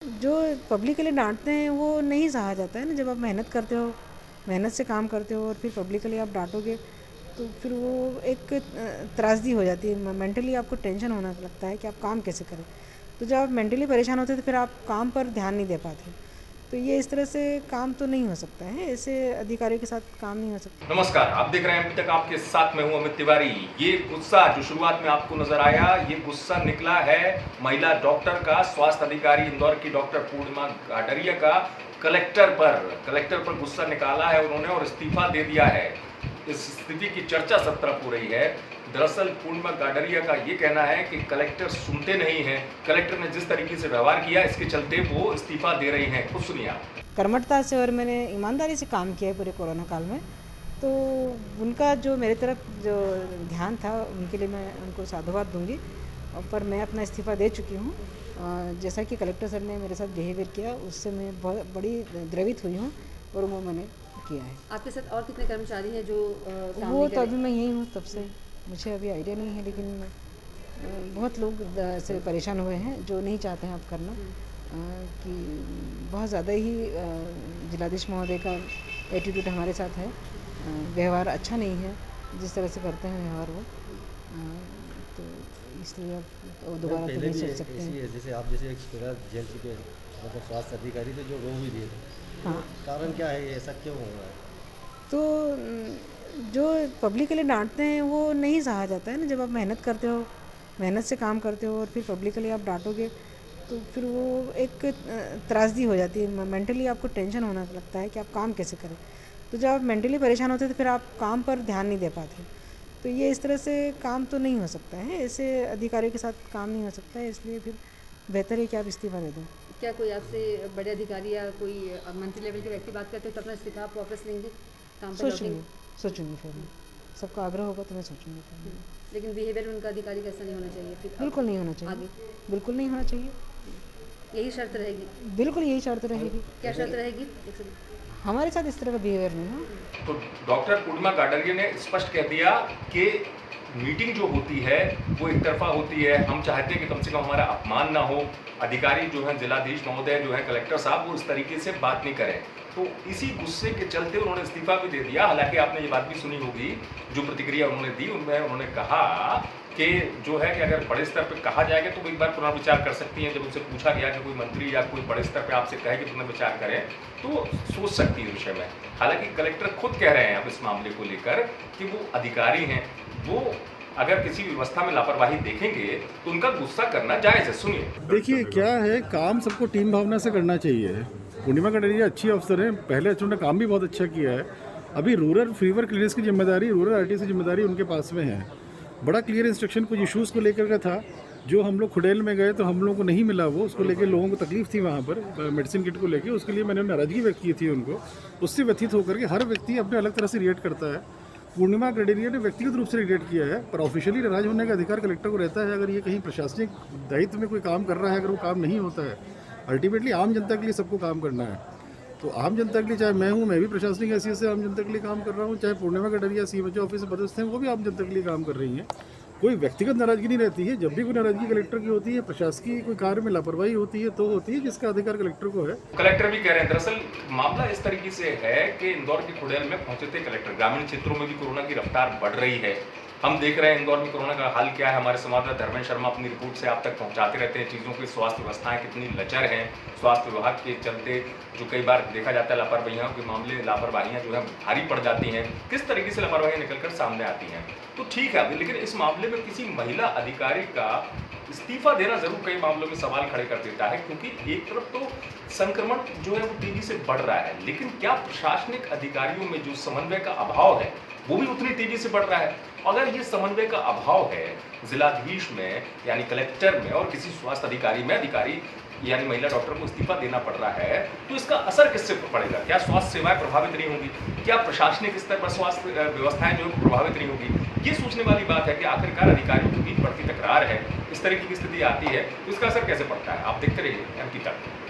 जो पब्लिक के लिए डाँटते हैं वो नहीं सहा जाता है ना। जब आप मेहनत करते हो, मेहनत से काम करते हो और फिर पब्लिकली आप डाँटोगे तो फिर वो एक त्रासदी हो जाती है। मेंटली आपको टेंशन होने लगता है कि आप काम कैसे करें। तो जब आप मेंटली परेशान होते हो तो फिर आप काम पर ध्यान नहीं दे पाते। तो ये इस तरह से काम तो नहीं हो सकता है, ऐसे अधिकारियों के साथ काम नहीं हो सकता। नमस्कार, आप देख रहे हैं अभी तक आपके साथ में हूं अमित तिवारी। ये गुस्सा जो शुरुआत में आपको नजर आया, ये गुस्सा निकला है महिला डॉक्टर का, स्वास्थ्य अधिकारी इंदौर की डॉक्टर पूर्णिमा गाडरिया का कलेक्टर पर गुस्सा निकाला है उन्होंने और इस्तीफा दे दिया है। इस स्थिति की चर्चा सब तरफ हो रही है। दरअसल पूर्णिमा गाडरिया का ये कहना है कि कलेक्टर सुनते नहीं हैं, कलेक्टर ने जिस तरीके से व्यवहार किया इसके चलते वो इस्तीफा दे रही हैं। खुद सुनिए आप। कर्मठता से और मैंने ईमानदारी से काम किया है पूरे कोरोना काल में, तो उनका जो मेरे तरफ जो ध्यान था उनके लिए मैं उनको साधुवाद दूंगी। पर मैं अपना इस्तीफ़ा दे चुकी हूँ। जैसा कि कलेक्टर सर ने मेरे साथ बिहेवियर किया उससे मैं बहुत बड़ी द्रवित हुई हूँ और वो मैंने किया है। आपके साथ और कितने कर्मचारी हैं जो काम वो नहीं तो कर अभी मैं यही हूँ तब से, मुझे अभी आइडिया नहीं है, लेकिन बहुत लोग से परेशान हुए हैं जो नहीं चाहते हैं आप करना। कि बहुत ज़्यादा ही जिलाधीश महोदय का एटीट्यूड हमारे साथ है। व्यवहार अच्छा नहीं है जिस तरह से करते हैं व्यवहार वो। तो इसलिए अब दोबारा तो नहीं सोच सकते हैं। जैसे आप जैसे एक जेल चुके मतलब स्वास्थ्य अधिकारी थे जो रो भी दिए थे, हाँ, कारण क्या है, ये ऐसा क्यों हो रहा है? तो जो पब्लिक के लिए डांटते हैं वो नहीं सहा जाता है ना। जब आप मेहनत करते हो, मेहनत से काम करते हो और फिर पब्लिकली आप डांटोगे तो फिर वो एक त्रासदी हो जाती है। मेंटली आपको टेंशन होने लगता है कि आप काम कैसे करें। तो जब आप मेंटली परेशान होते हो तो फिर आप काम पर ध्यान नहीं दे पाते। तो ये इस तरह से काम तो नहीं हो सकता है, ऐसे अधिकारियों के साथ काम नहीं हो सकता है। इसलिए फिर बेहतर है कि आप इस्तीफ़ा दे दें। क्या कोई आपसे बड़े अधिकारी या कोई मंत्री लेवल के व्यक्ति बात करते हो तो अपना इस्तीफा आप वापस लेंगे, काम पर लौटेंगे? सोचूंगी फिर मैं, सबका आग्रह होगा तो मैं सोचूंगी फिर। लेकिन बिहेवियर उनका अधिकारी कैसा नहीं होना चाहिए फिर बिल्कुल नहीं होना चाहिए, आगे बिल्कुल नहीं होना चाहिए, यही शर्त रहेगी? बिल्कुल यही शर्त रहेगी। क्या शर्त रहेगी? हमारे साथ इस तरह का बिहेवियर नहीं है। तो डॉक्टर पूर्णिमा गाडरिया ने स्पष्ट कह दिया कि मीटिंग जो होती है वो एक तरफा होती है। हम चाहते हैं कि कम से कम हमारा अपमान ना हो। अधिकारी जो हैं, जिलाधीश महोदय जो हैं, कलेक्टर साहब, वो इस तरीके से बात नहीं करें। तो इसी गुस्से के चलते उन्होंने इस्तीफा भी दे दिया। हालांकि आपने ये बात भी सुनी होगी जो प्रतिक्रिया उन्होंने दी, उनमें उन्होंने कहा कि जो है कि अगर बड़े स्तर पर कहा जाएगा तो वो एक बार पुनर्विचार कर सकती हैं। जब उनसे पूछा गया कि कोई मंत्री या कोई बड़े स्तर पर आपसे कहे कि पुनर्विचार करें तो सोच सकती है विषय में। हालांकि कलेक्टर खुद कह रहे हैं अब इस मामले को लेकर कि वो अधिकारी हैं, वो अगर किसी व्यवस्था में लापरवाही देखेंगे तो उनका गुस्सा करना जायज़ है। सुनिए। देखिए क्या है, काम सबको टीम भावना से करना चाहिए। पूर्णिमा गाडरिया अच्छी अफसर हैं, पहले उन्होंने काम भी बहुत अच्छा किया है। अभी रूरल फीवर क्लिनिक्स की जिम्मेदारी, रूरल आरटीसी की जिम्मेदारी उनके पास में है। बड़ा क्लियर इंस्ट्रक्शन कुछ इश्यूज़ को लेकर का था, जो हम लोग खुडेल में गए तो हम लोगों को नहीं मिला वो, उसको लेकर लोगों को तकलीफ थी वहाँ पर मेडिसिन किट को लेकर। उसके लिए मैंने नाराज़गी व्यक्त की थी उनको। उससे व्यथित होकर के हर व्यक्ति अपने अलग तरह से रिएक्ट करता है। पूर्णिमा गाडरिया ने व्यक्तिगत रूप से रिएक्ट किया है, पर ऑफिशियली नाराज होने का अधिकार कलेक्टर को रहता है। अगर ये कहीं प्रशासनिक दायित्व में कोई काम कर रहा है, अगर वो काम नहीं होता है, अल्टीमेटली आम जनता के लिए सबको काम करना है। तो आम जनता के लिए, चाहे मैं हूँ, मैं भी प्रशासनिक हैसियत से आम जनता के लिए काम कर रहा हूँ, चाहे पूर्णिमा गाडरिया सीएमएचओ ऑफिस में पदस्थ हैं, वो भी आम जनता के लिए काम कर रही हैं। कोई व्यक्तिगत नाराजगी नहीं रहती है। जब भी कोई नाराजगी कलेक्टर की होती है, प्रशासकीय कोई कार्य में लापरवाही होती है तो होती है, जिसका अधिकार कलेक्टर को है। कलेक्टर भी कह रहे हैं दरअसल मामला इस तरीके से है कि इंदौर के खुडेल में पहुंचे थे कलेक्टर। ग्रामीण क्षेत्रों में भी कोरोना की रफ्तार बढ़ रही है। हम देख रहे हैं इंदौर में कोरोना का हाल क्या है। हमारे संवाददाता धर्मेंद्र शर्मा अपनी रिपोर्ट से आप तक पहुंचाते रहते हैं चीज़ों की। स्वास्थ्य व्यवस्थाएं कितनी लचर हैं, स्वास्थ्य विभाग के चलते जो कई बार देखा जाता है लापरवाहियों के मामले, लापरवाहियां जो है भारी पड़ जाती हैं। किस तरीके से लापरवाहियां निकलकर सामने आती हैं तो ठीक है। लेकिन इस मामले में किसी महिला अधिकारी का इस्तीफा देना जरूर कई मामलों में सवाल खड़े कर देता है, क्योंकि एक तरफ तो संक्रमण जो है वो तेजी से बढ़ रहा है, लेकिन क्या प्रशासनिक अधिकारियों में जो समन्वय का अभाव है वो भी उतनी तेजी से बढ़ रहा है? अगर ये समन्वय का अभाव है जिलाधीश में यानी कलेक्टर में और किसी स्वास्थ्य अधिकारी में, अधिकारी यानी महिला डॉक्टर को इस्तीफा देना पड़ रहा है, तो इसका असर किससे पड़ेगा? क्या स्वास्थ्य सेवाएं प्रभावित नहीं होंगी? क्या प्रशासनिक स्तर पर स्वास्थ्य व्यवस्थाएं जो प्रभावित नहीं होगी? ये सोचने वाली बात है कि आखिरकार अधिकारियों के बीच बढ़ती तकरार है, इस तरीके की स्थिति आती है तो इसका असर कैसे पड़ता है। आप देखते रहिए एमपी तक।